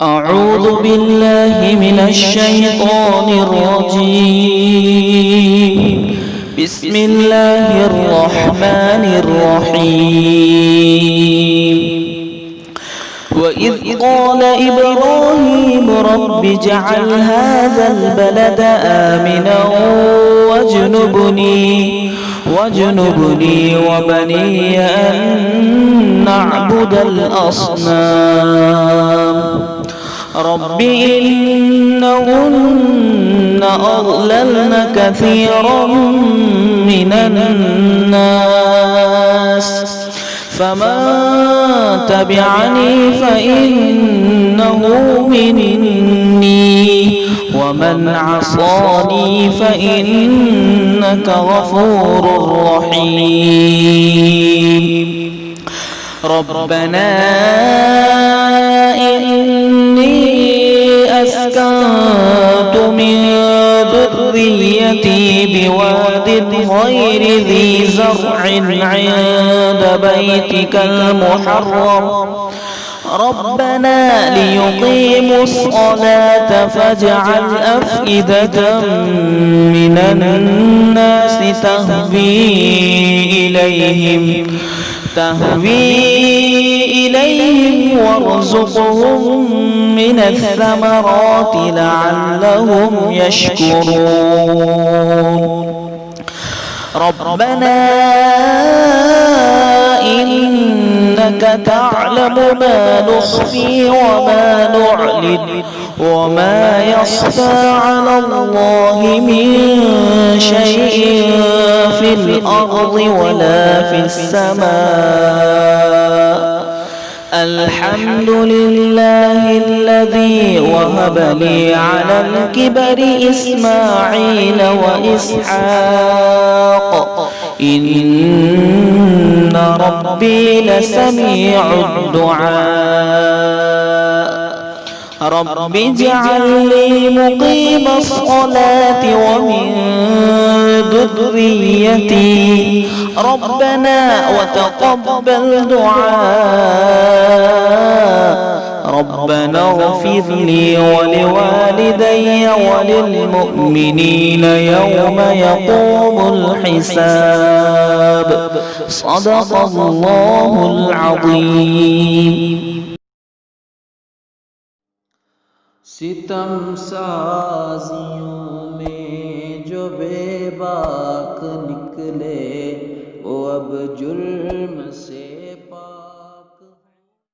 أعوذ بالله من الشيطان الرجيم. بسم الله الرحمن الرحيم. وإذ قال إبراهيم رب اجعل هذا البلد آمنا واجنبني وبني أن نعبد الأصنام. رب إنهن أضللن كثيرا من الناس فمن تبعني فإنه مني ومن عصاني فإنك غفور رحيم. ربنا إني أسكنت من ذريتي بواد غير ذي زرع عند بيتك المحرم ربنا ليقيموا الصلاة فاجعل أفئدة من الناس تهوي إليهم وارزقهم من الثمرات لعلهم يشكرون. ربنا إنك تعلم ما نخفي وما نعلن وما يخفى على الله من شيء في الأرض ولا في السماء. الحمد لله الذي وهب لي على الكبر إسماعيل وإسحاق إن ربي لسميع الدعاء. رب اجعل لي مقيم الصلاة ومن ذريتي ربنا وتقبل دعاء. ربنا اغفر لي ولوالدي وللمؤمنين يوم يقوم الحساب. صدق الله العظيم. सितम साजियों में जो बेबाक निकले वो अब जुल्म